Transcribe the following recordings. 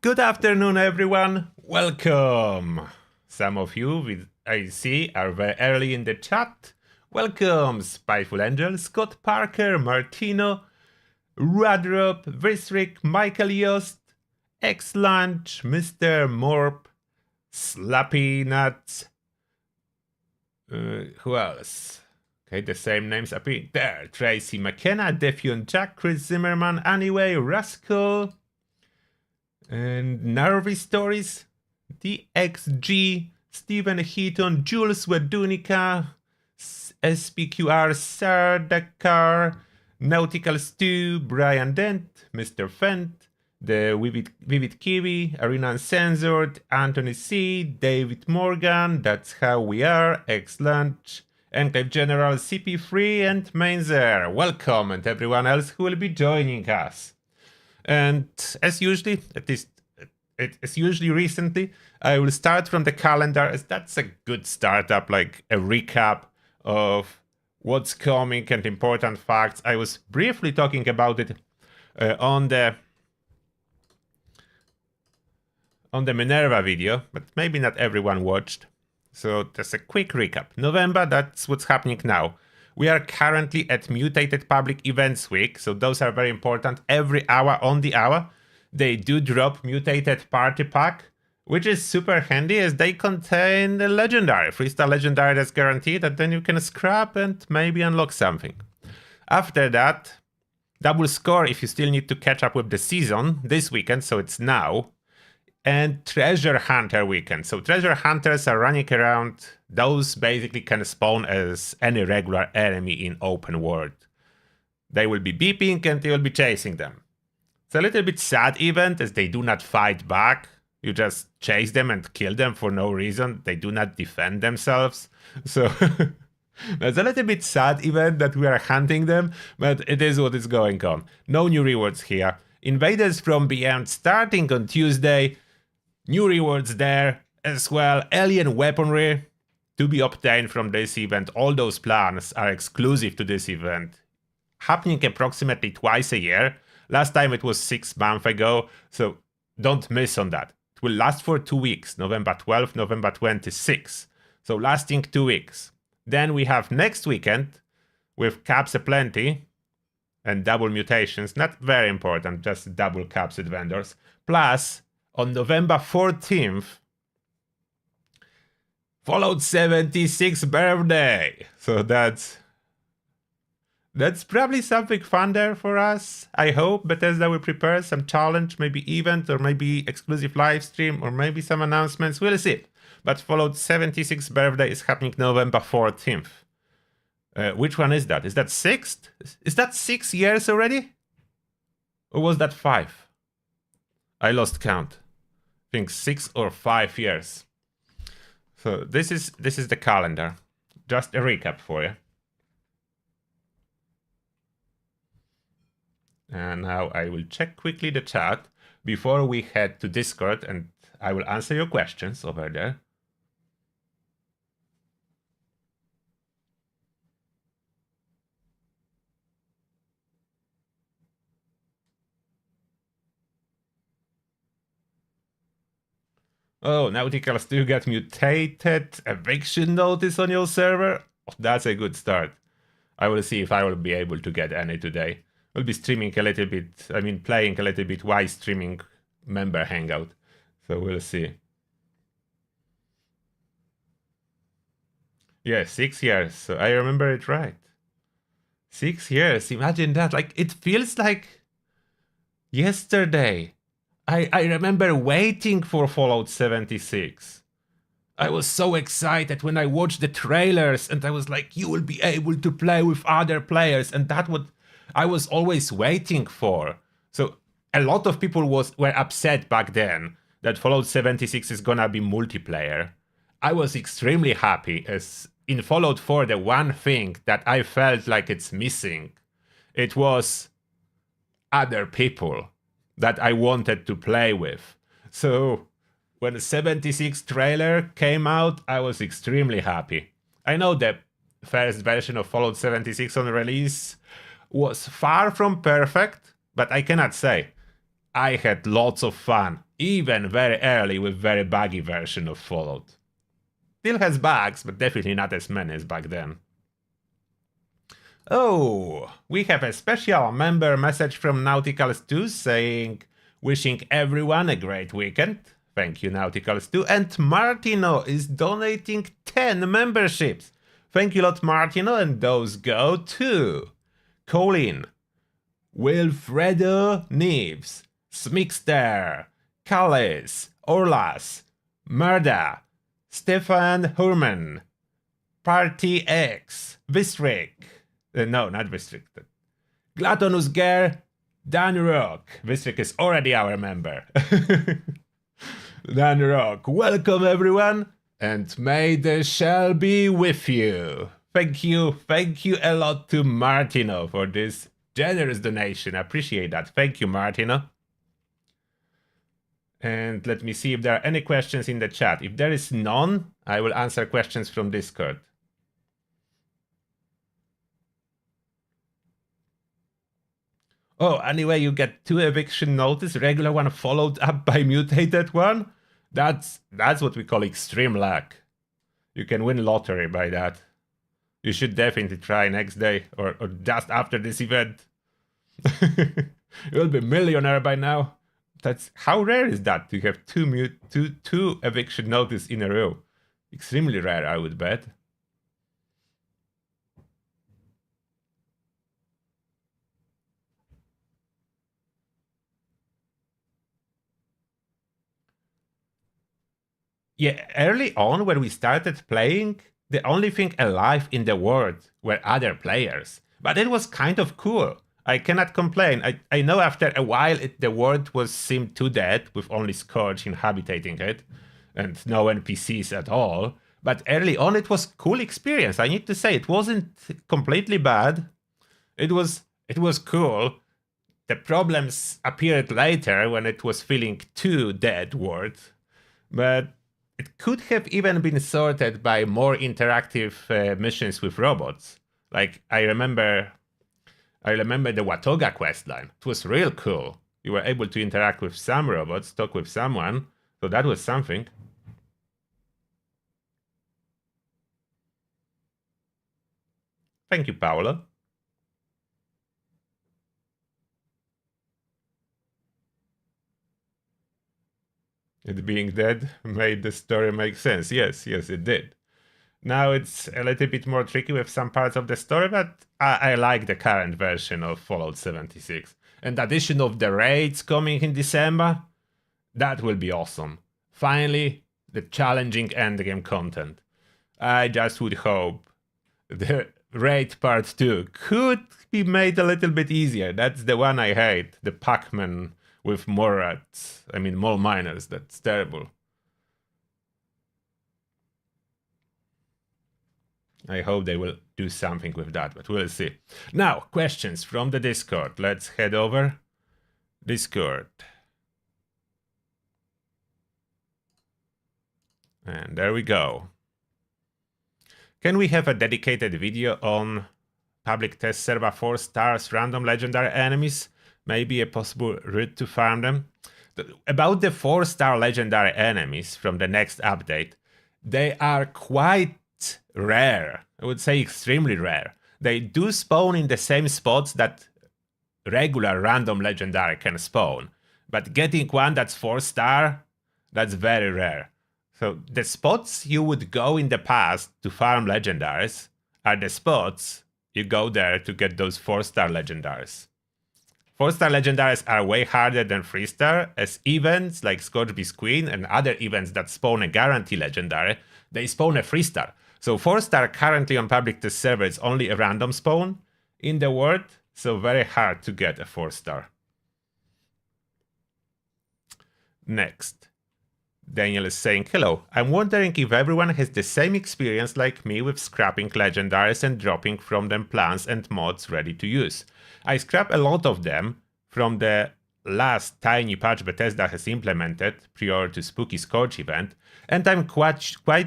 Good afternoon, everyone. Welcome. Some of you, I see, are very early in the chat. Welcome, Spyful Angel, Scott Parker, Martino, Radrop, Visric, Michael Yost, X-Lunch, Mr. Morp, Slappy Nuts. Who else? Okay, the same names appear there. Tracy McKenna, Defiant Jack, Chris Zimmerman, Anyway, Rascal, and Nervy Stories, DXG, Stephen Heaton, Jules Wedunica, SPQR, Sardakar, Nautical Stew, Brian Dent, Mr. Fent, the Vivid Kiwi, Arena Uncensored, Anthony C, David Morgan, That's How We Are, Excellent, Enclave General CP3, and Mainzer. Welcome, and everyone else who will be joining us. And as usually, as usually recently, I will start from the calendar, as that's a good startup, like a recap of what's coming and important facts. I was briefly talking about it on the Minerva video, but maybe not everyone watched. So just a quick recap. November, that's what's happening now. We are currently at Mutated Public Events Week, so those are very important. Every hour on the hour, they do drop Mutated Party Pack, which is super handy as they contain the Legendary. 3-star Legendary that's guaranteed, and then you can scrap and maybe unlock something. After that, double score if you still need to catch up with the season this weekend, so it's now. And Treasure Hunter weekend. So Treasure Hunters are running around. Those basically can spawn as any regular enemy in open world. They will be beeping and you will be chasing them. It's a little bit sad event as they do not fight back. You just chase them and kill them for no reason. They do not defend themselves. So it's a little bit sad event that we are hunting them, but it is what is going on. No new rewards here. Invaders from Beyond starting on Tuesday. New rewards there as well. Alien weaponry to be obtained from this event. All those plans are exclusive to this event. Happening approximately twice a year. Last time it was 6 months ago, so don't miss on that. It will last for 2 weeks, November 12th, November 26th. So lasting 2 weeks. Then we have next weekend with caps aplenty and double mutations. Not very important, just double capsid vendors. Plus, on November 14th, Fallout 76 birthday. So that's probably something fun there for us. I hope Bethesda will prepare some challenge, maybe event, or maybe exclusive live stream, or maybe some announcements. We'll see. But Fallout 76 birthday is happening November 14th. Which one is that? Is that 6th? Is that 6 years already? Or was that 5? I lost count. I think 6 or 5 years. So this is the calendar. Just a recap for you. And now I will check quickly the chat before we head to Discord, and I will answer your questions over there. Oh, Nautical still got mutated. Eviction notice on your server? Oh, that's a good start. I will see if I will be able to get any today. I'll be streaming a little bit, playing a little bit while streaming member hangout. So we'll see. Yeah, 6 years. So I remember it right. 6 years. Imagine that. Like, it feels like yesterday. I remember waiting for Fallout 76. I was so excited when I watched the trailers and I was like, you will be able to play with other players, and that's what I was always waiting for. So a lot of people were upset back then that Fallout 76 is gonna be multiplayer. I was extremely happy, as in Fallout 4 the one thing that I felt like it's missing, it was other people that I wanted to play with. So when the 76 trailer came out, I was extremely happy. I know the first version of Fallout 76 on release was far from perfect, but I cannot say. I had lots of fun. even very early with very buggy version of Fallout. Still has bugs, but definitely not as many as back then. Oh, we have a special member message from Nauticals2 saying, wishing everyone a great weekend. Thank you, Nauticals2. And Martino is donating 10 memberships. Thank you a lot, Martino, and those go to Colin, Wilfredo Neves, Smixter, Callis, Orlas, Murda, Stefan Herman, Party X, Vistrik, no, not Vistrik, Glatonus Ger, Dan Rock. Vistrik is already our member. Dan Rock, welcome everyone, and may the shell be with you. Thank you a lot to Martino for this generous donation. I appreciate that. Thank you, Martino. And let me see if there are any questions in the chat. If there is none, I will answer questions from Discord. Oh, anyway, you get 2 eviction notice, regular one followed up by mutated one. That's what we call extreme luck. You can win lottery by that. You should definitely try next day or just after this event. You'll be millionaire by now. That's how rare is that to have two eviction notice in a row? Extremely rare, I would bet. Yeah, early on when we started playing, the only thing alive in the world were other players. But it was kind of cool. I cannot complain. I know after a while the world seemed too dead with only Scourge inhabiting it and no NPCs at all. But early on it was cool experience. I need to say it wasn't completely bad. It was cool. The problems appeared later when it was feeling too dead world. But it could have even been sorted by more interactive missions with robots. Like, I remember the Watoga questline. It was real cool. You were able to interact with some robots, talk with someone, so that was something. Thank you, Paolo. It being dead made the story make sense. Yes, it did. Now it's a little bit more tricky with some parts of the story, but I like the current version of Fallout 76. And the addition of the raids coming in December, that will be awesome. Finally, the challenging endgame content. I just would hope the raid part 2 could be made a little bit easier. That's the one I hate, the Pac-Man with more rats. I mean, more miners. That's terrible. I hope they will do something with that, but we'll see. Now, questions from the Discord. Let's head over. Discord. And there we go. Can we have a dedicated video on public test server 4 stars random legendary enemies? Maybe a possible route to farm them? About the 4-star legendary enemies from the next update, they are quite rare. I would say extremely rare. They do spawn in the same spots that regular random legendary can spawn. But getting one that's 4-star, that's very rare. So the spots you would go in the past to farm legendaries are the spots you go there to get those 4-star legendaries. 4-star legendaries are way harder than 3-star, as events like Scorchbeast Queen and other events that spawn a guarantee legendary, they spawn a 3-star. So 4-star currently on public test server is only a random spawn in the world, so very hard to get a 4-star. Next. Daniel is saying, hello, I'm wondering if everyone has the same experience like me with scrapping legendaries and dropping from them plans and mods ready to use. I scrap a lot of them from the last tiny patch Bethesda has implemented prior to Spooky Scourge event, and I'm quite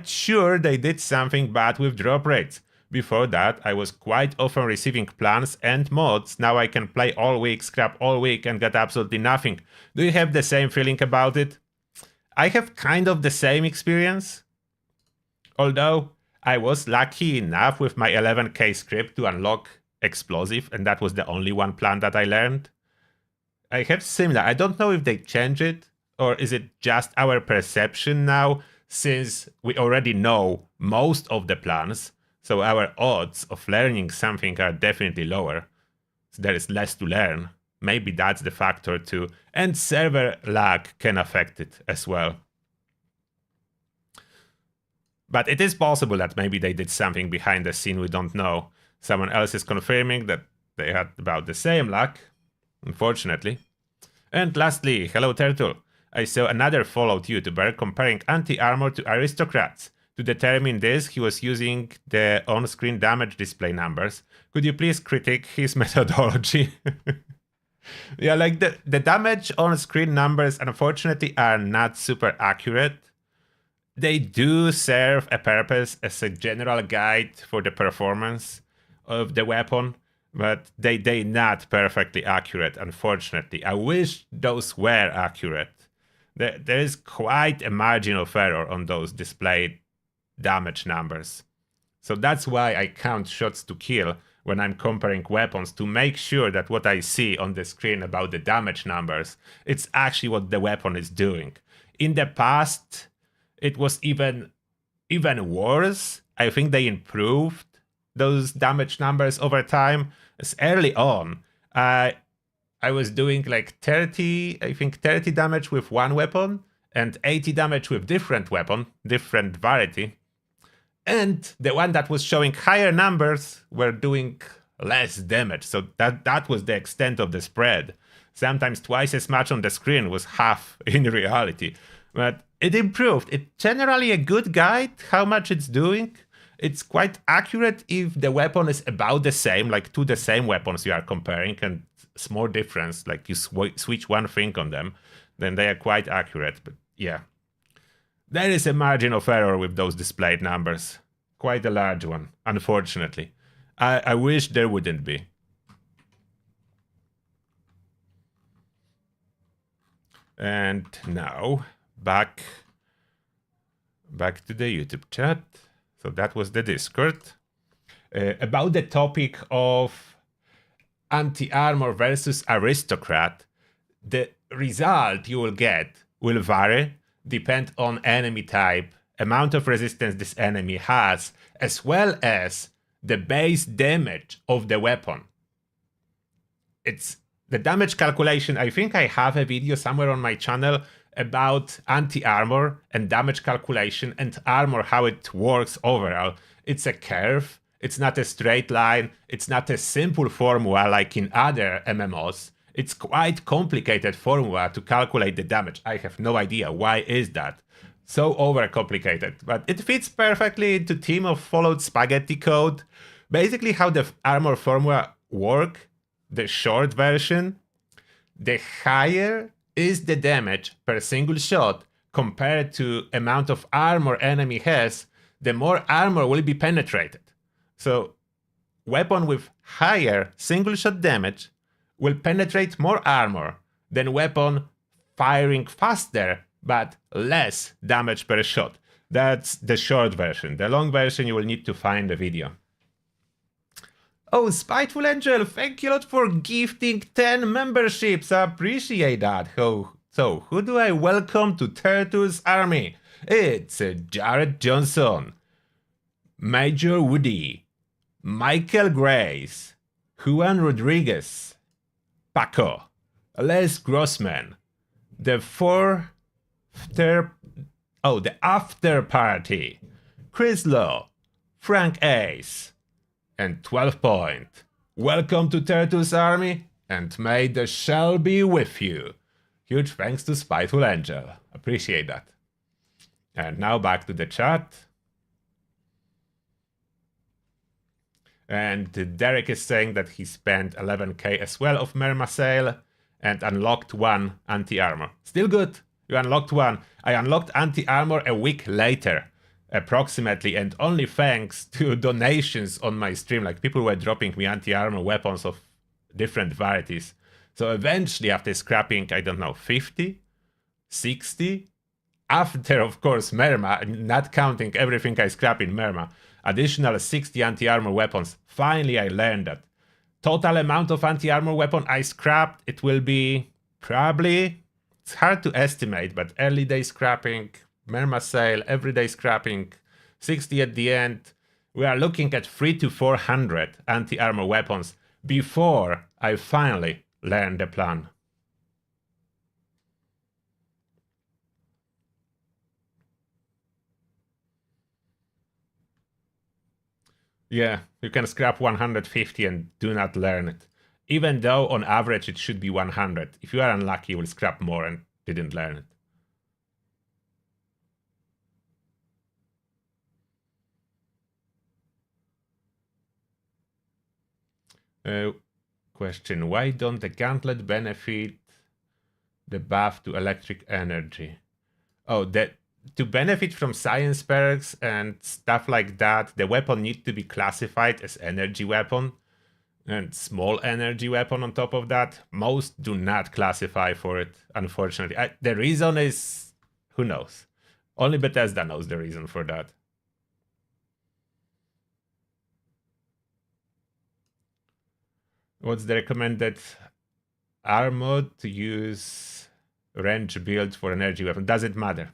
sure they did something bad with drop rates. Before that, I was quite often receiving plans and mods. Now I can play all week, scrap all week, and get absolutely nothing. Do you have the same feeling about it? I have kind of the same experience, although I was lucky enough with my 11k script to unlock explosive, and that was the only one plan that I learned. I have similar. I don't know if they change it, or is it just our perception now, since we already know most of the plans, so our odds of learning something are definitely lower. So there is less to learn. Maybe that's the factor too. And server lag can affect it as well. But it is possible that maybe they did something behind the scene we don't know. Someone else is confirming that they had about the same luck, unfortunately. And lastly, hello Turtle. I saw another Fallout YouTuber comparing anti-armor to aristocrats. To determine this, he was using the on-screen damage display numbers. Could you please critique his methodology? Yeah, like the damage on-screen numbers, unfortunately, are not super accurate. They do serve a purpose as a general guide for the performance of the weapon, but they're not perfectly accurate, unfortunately. I wish those were accurate. There is quite a margin of error on those displayed damage numbers. So that's why I count shots to kill when I'm comparing weapons, to make sure that what I see on the screen about the damage numbers, it's actually what the weapon is doing. In the past, it was even worse. I think they improved those damage numbers over time. As early on, I was doing like 30 damage with one weapon and 80 damage with different weapon, different variety. And the one that was showing higher numbers were doing less damage. So that was the extent of the spread. Sometimes twice as much on the screen was half in reality. But it improved. It's generally a good guide how much it's doing. It's quite accurate if the weapon is about the same, like two the same weapons you are comparing, and small difference, like you switch one thing on them, then they are quite accurate. But yeah, there is a margin of error with those displayed numbers. Quite a large one, unfortunately. I wish there wouldn't be. And now, back to the YouTube chat. So that was the Discord. About the topic of anti-armor versus aristocrat, the result you will get will vary, depend on enemy type, amount of resistance this enemy has, as well as the base damage of the weapon. It's the damage calculation. I think I have a video somewhere on my channel about anti-armor and damage calculation and armor, how it works overall. It's a curve. It's not a straight line. It's not a simple formula like in other MMOs. It's quite complicated formula to calculate the damage. I have no idea why is that. So overcomplicated, but it fits perfectly into Team of Fallout Spaghetti code. Basically how the armor formula work, the short version, the higher is the damage per single shot compared to amount of armor enemy has, the more armor will be penetrated. So weapon with higher single shot damage will penetrate more armor than weapon firing faster but less damage per shot. That's the short version. The long version, you will need to find the video. Oh, Spiteful Angel, thank you a lot for gifting 10 memberships. I appreciate that. So, who do I welcome to Turtle's army? It's Jared Johnson, Major Woody, Michael Grace, Juan Rodriguez, Paco, Les Grossman, the After Party, Chris Lowe, Frank Ace, and 12 Point. Welcome to Turtle's army, and may the shell be with you. Huge thanks to Spiteful Angel. Appreciate that. And now back to the chat. And Derek is saying that he spent 11k as well of Merma sale and unlocked one anti-armor. Still good. You unlocked one. I unlocked anti-armor a week later, approximately, and only thanks to donations on my stream. Like, people were dropping me anti-armor weapons of different varieties. So eventually, after scrapping, I don't know, 50, 60, after, of course, Merma, not counting everything I scrap in Merma, additional 60 anti-armor weapons. Finally, I learned that. Total amount of anti-armor weapon I scrapped, it will be probably, it's hard to estimate, but early day scrapping, Merma sale, everyday scrapping, 60 at the end. We are looking at 300 to 400 anti-armor weapons before I finally learn the plan. Yeah, you can scrap 150 and do not learn it. Even though on average it should be 100. If you are unlucky, you will scrap more and didn't learn it. Question, why don't the gauntlet benefit the buff to electric energy? Oh, that to benefit from science perks and stuff like that, the weapon needs to be classified as energy weapon and small energy weapon on top of that. Most do not classify for it, unfortunately. The reason is, who knows? Only Bethesda knows the reason for that. What's the recommended R mode to use range build for energy weapon? Doesn't matter.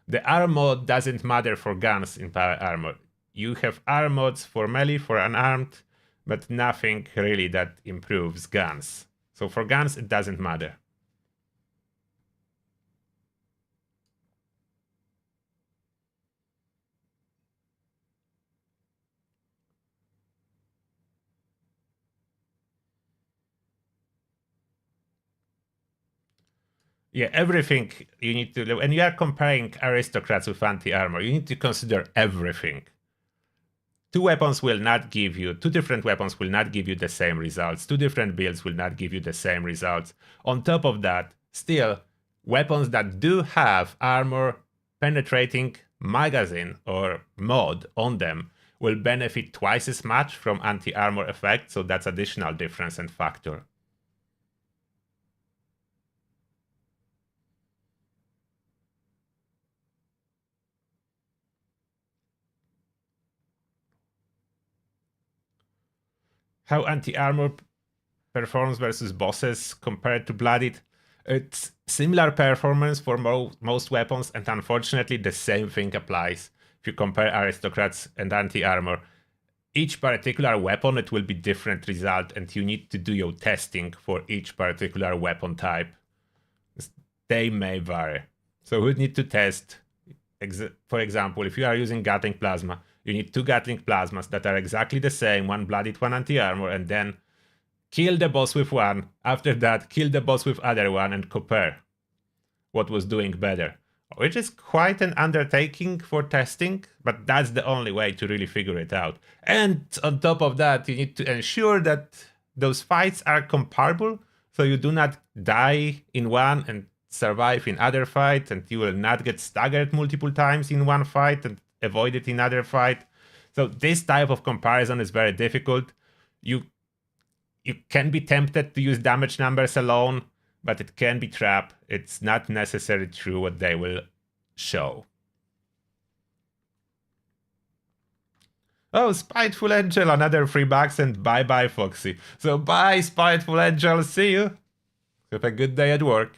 The R mode doesn't matter for guns in power armor. You have R modes for melee, for unarmed, but nothing really that improves guns. So for guns, it doesn't matter. Yeah, everything you need to, when you are comparing aristocrats with anti-armor, you need to consider everything. Two different weapons will not give you the same results. Two different builds will not give you the same results. On top of that, still, weapons that do have armor penetrating magazine or mod on them will benefit twice as much from anti-armor effect, so that's additional difference and factor. How anti-armor performs versus bosses compared to Blooded. It's similar performance for most weapons, and unfortunately the same thing applies if you compare aristocrats and anti-armor. Each particular weapon, it will be different result, and you need to do your testing for each particular weapon type. They may vary. So we need to test, for example, if you are using Gatling Plasma, you need two Gatling Plasmas that are exactly the same, one Blooded, one anti-armor, and then kill the boss with one, after that kill the boss with other one and compare what was doing better. Which is quite an undertaking for testing, but that's the only way to really figure it out. And on top of that, you need to ensure that those fights are comparable, so you do not die in one and survive in other fight, and you will not get staggered multiple times in one fight and avoid it in other fight. So this type of comparison is very difficult. You can be tempted to use damage numbers alone, but it can be trap. It's not necessarily true what they will show. Oh, Spiteful Angel, another $3 and bye-bye, Foxy. So bye, Spiteful Angel, see you. Have a good day at work.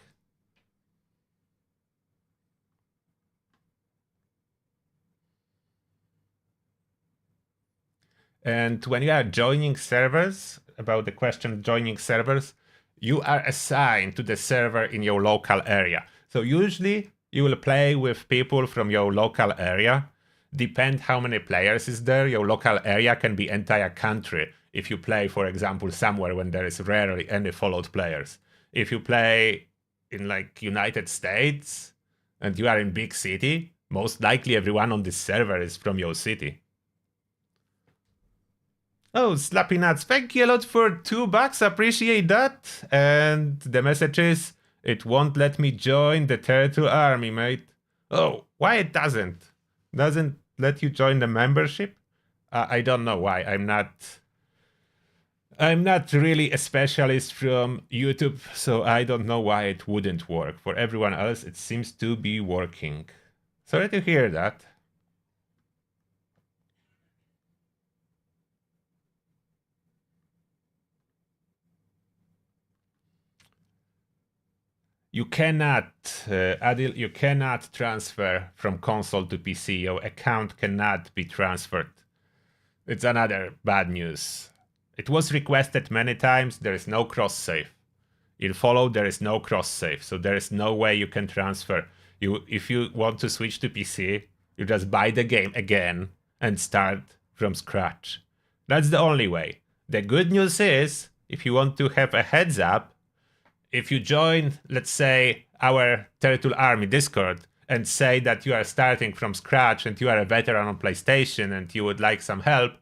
And when you are joining servers, about the question joining servers, you are assigned to the server in your local area. So usually you will play with people from your local area. Depend how many players is there. Your local area can be entire country. If you play, for example, somewhere when there is rarely any followed players. If you play in like United States and you are in big city, most likely everyone on this server is from your city. Oh, Slappy Nuts, thank you a lot for $2. Appreciate that. And the message is, it won't let me join the Turtle Army, mate. Oh, why it doesn't? Doesn't let you join the membership? I don't know why. I'm not really a specialist from YouTube, so I don't know why it wouldn't work. For everyone else, it seems to be working. Sorry to hear that. You cannot, Adil, you cannot transfer from console to PC. Your account cannot be transferred. It's another bad news. It was requested many times. There is no cross save. In Follow, there is no cross save, so there is no way you can transfer. If you want to switch to PC, you just buy the game again and start from scratch. That's the only way. The good news is, if you want to have a heads up, if you join, let's say, our Turtle Army Discord and say that you are starting from scratch and you are a veteran on PlayStation and you would like some help,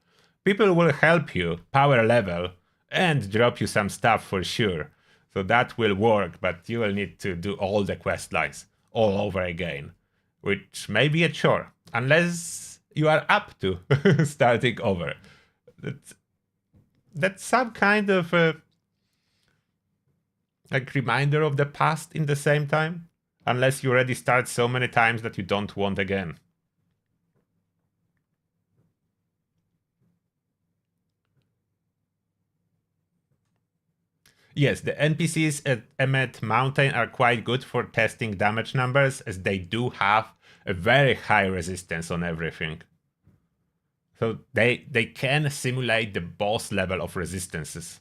people will help you power level and drop you some stuff for sure. So that will work, but you will need to do all the quest lines all over again, which may be a chore, unless you are up to starting over. That's some kind of like reminder of the past in the same time, unless you already start so many times that you don't want again. Yes, the NPCs at Emmet Mountain are quite good for testing damage numbers, as they do have a very high resistance on everything. So they can simulate the boss level of resistances.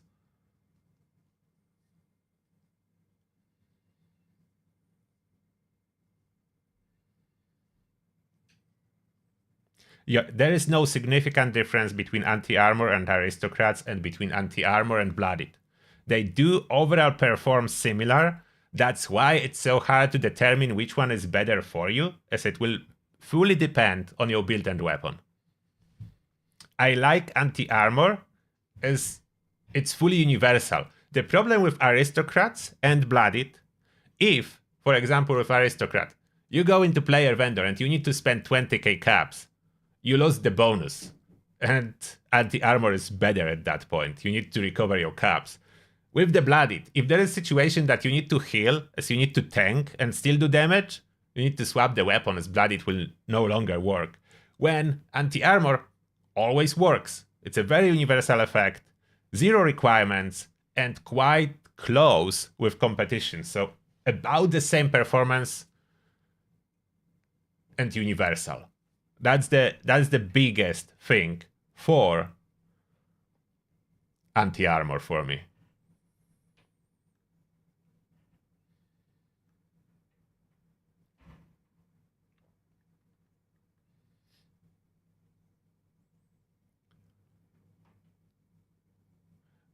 Yeah, there is no significant difference between anti-armor and aristocrats and between anti-armor and bloodied. They do overall perform similar. That's why it's so hard to determine which one is better for you, as it will fully depend on your build and weapon. I like anti-armor as it's fully universal. The problem with aristocrats and bloodied, if, for example, with aristocrat, you go into player vendor and you need to spend 20k caps, you lost the bonus. And anti-armor is better at that point. You need to recover your caps. With the bloodied, if there is a situation that you need to heal, as you need to tank and still do damage, you need to swap the weapon, as bloodied will no longer work. When anti-armor always works. It's a very universal effect, zero requirements, and quite close with competition. So about the same performance and universal. That's the biggest thing for anti-armor for me.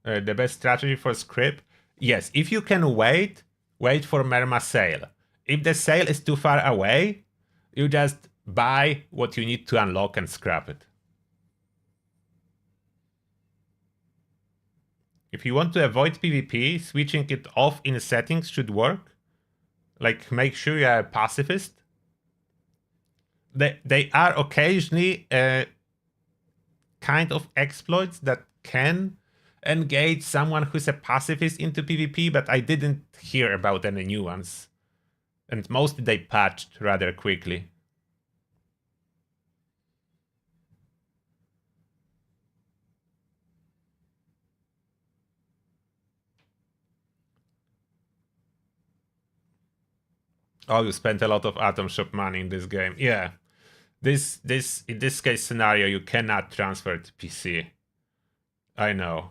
The best strategy for script? Yes, if you can wait for Merma sale. If the sale is too far away, you just buy what you need to unlock and scrap it. If you want to avoid PvP, switching it off in settings should work. Like, make sure you are a pacifist. They are occasionally kind of exploits that can engage someone who's a pacifist into PvP, but I didn't hear about any new ones. And mostly they patched rather quickly. Oh, you spent a lot of Atom Shop money in this game. Yeah. This in this case scenario, you cannot transfer to PC. I know.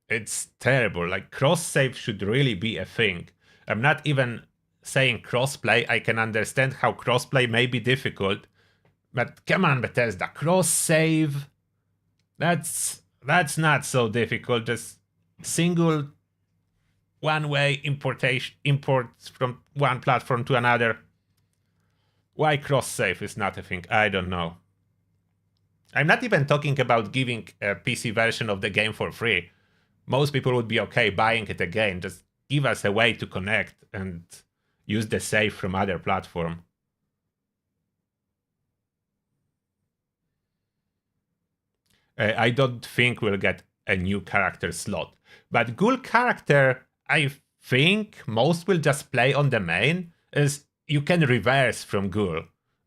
It's terrible. Like, cross-save should really be a thing. I'm not even saying crossplay. I can understand how crossplay may be difficult. But come on, Bethesda, cross-save. That's not so difficult. Just single one-way imports from one platform to another. Why cross-save is not a thing, I don't know. I'm not even talking about giving a PC version of the game for free. Most people would be okay buying it again. Just give us a way to connect and use the save from other platform. I don't think we'll get a new character slot. But ghoul character, I think most will just play on the main, as you can reverse from ghoul.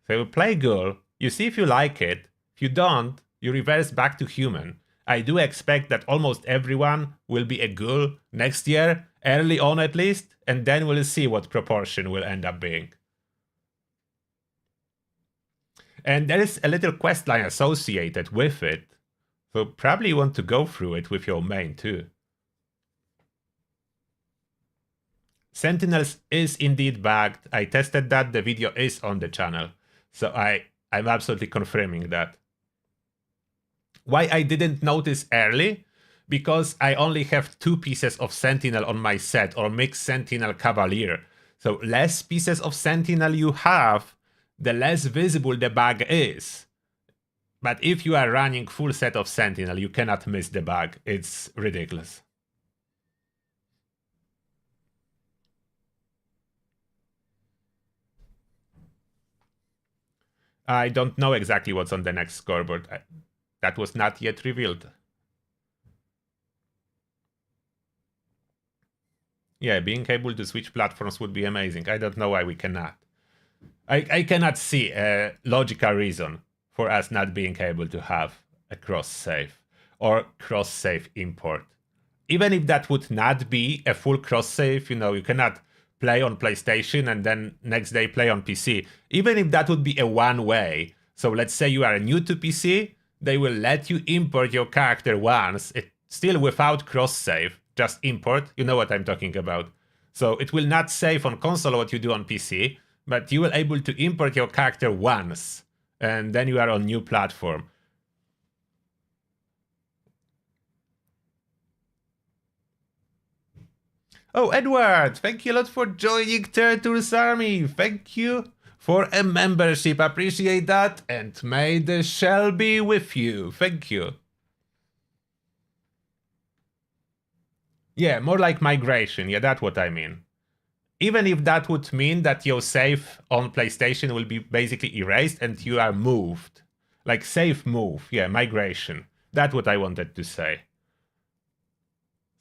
So you play ghoul, you see if you like it, if you don't, you reverse back to human. I do expect that almost everyone will be a ghoul next year, early on at least, and then we'll see what proportion will end up being. And there is a little quest line associated with it, so probably you want to go through it with your main too. Sentinels is indeed bagged. I tested that, the video is on the channel, so I'm absolutely confirming that. Why I didn't notice early? Because I only have 2 pieces of Sentinel on my set, or mixed Sentinel Cavalier. So less pieces of Sentinel you have, the less visible the bug is. But if you are running full set of Sentinel, you cannot miss the bug. It's ridiculous. I don't know exactly what's on the next scoreboard. That was not yet revealed. Yeah, being able to switch platforms would be amazing. I don't know why we cannot. I cannot see a logical reason for us not being able to have a cross-save or cross-save import. Even if that would not be a full cross-save, you cannot play on PlayStation and then next day play on PC. Even if that would be a one-way, so let's say you are new to PC, they will let you import your character once, still without cross-save, just import, you know what I'm talking about. So it will not save on console what you do on PC, but you will able to import your character once, and then you are on new platform. Oh, Edward, thank you a lot for joining Turtle's Army. Thank you for a membership. Appreciate that. And may the shell be with you. Thank you. Yeah, more like migration. Yeah, that's what I mean. Even if that would mean that your save on PlayStation will be basically erased and you are moved. Like save move. Yeah, migration. That's what I wanted to say.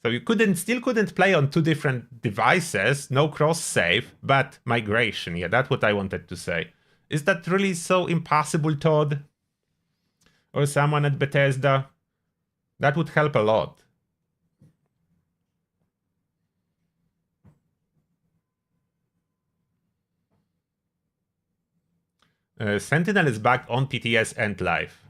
So you still couldn't play on 2 different devices, no cross-save, but migration. Yeah, that's what I wanted to say. Is that really so impossible, Todd? Or someone at Bethesda? That would help a lot. Sentinel is back on TTS and live.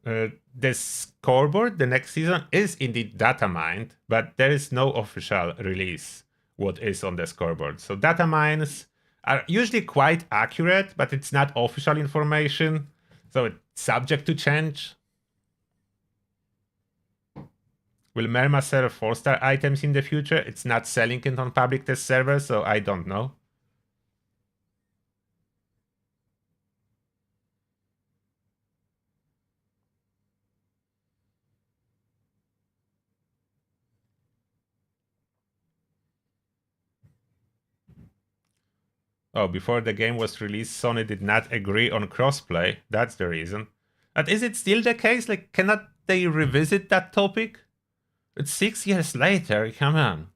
The scoreboard, the next season, is indeed data mined, but there is no official release what is on the scoreboard. So data mines are usually quite accurate, but it's not official information, so it's subject to change. Will Merma serve 4-star items in the future? It's not selling it on public test servers, so I don't know. Oh, before the game was released, Sony did not agree on crossplay. That's the reason. But is it still the case? Like, cannot they revisit that topic? It's 6 years later, come on.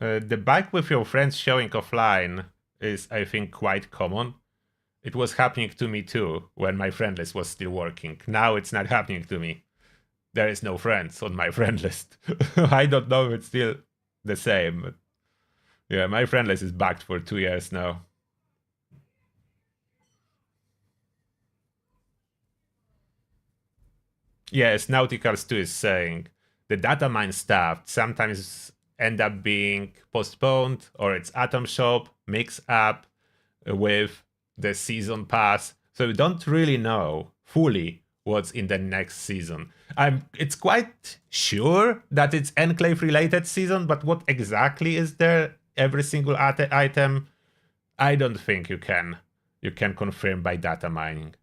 The bike with your friends showing offline is, I think, quite common. It was happening to me too when my friend list was still working. Now it's not happening to me. There is no friends on my friend list. I don't know if it's still the same. But yeah, my friend list is backed for 2 years now. Yes, Nauticals 2 is saying the data mine stuff sometimes end up being postponed, or it's Atom Shop mix up with the season pass, so we don't really know fully what's in the next season. It's quite sure that it's Enclave related season, but what exactly is there every single item, I don't think you can confirm by data mining.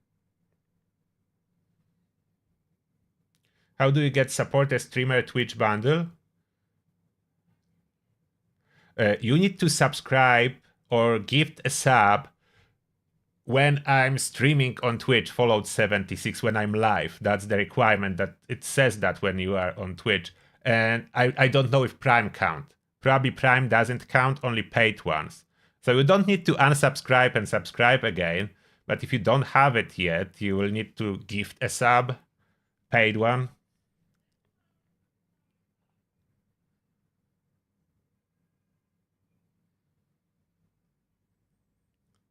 How do you get support a streamer Twitch bundle? You need to subscribe or gift a sub when I'm streaming on Twitch, Fallout 76, when I'm live. That's the requirement, that it says that when you are on Twitch. And I don't know if Prime count. Probably Prime doesn't count, only paid ones. So you don't need to unsubscribe and subscribe again. But if you don't have it yet, you will need to gift a sub, paid one.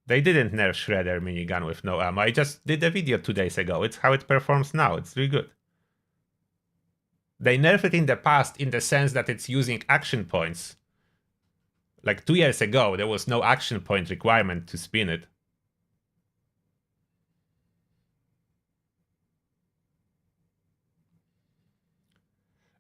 They didn't nerf Shredder minigun with no ammo. I just did a video 2 days ago. It's how it performs now. It's really good. They nerfed it in the past in the sense that it's using action points. Like 2 years ago, there was no action point requirement to spin it.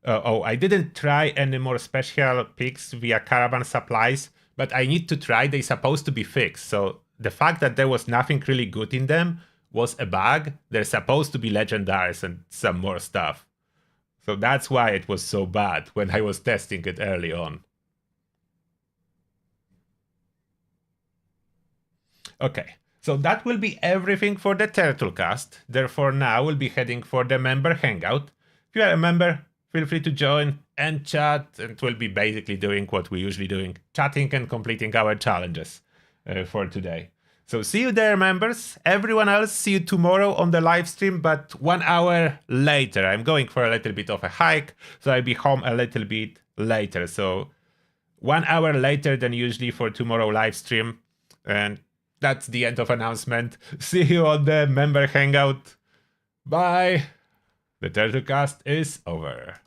I didn't try any more special picks via Caravan Supplies, but I need to try. They're supposed to be fixed, so the fact that there was nothing really good in them was a bug. They're supposed to be legendaries and some more stuff. So that's why it was so bad when I was testing it early on. Okay, so that will be everything for the Turtlecast. Therefore now we'll be heading for the member hangout. If you are a member, feel free to join and chat, and we'll be basically doing what we're usually doing, chatting and completing our challenges for today. So see you there, members. Everyone else, see you tomorrow on the live stream, but 1 hour later. I'm going for a little bit of a hike, so I'll be home a little bit later. So 1 hour later than usually for tomorrow live stream. And that's the end of announcement. See you on the member hangout. Bye. The Turtlecast is over.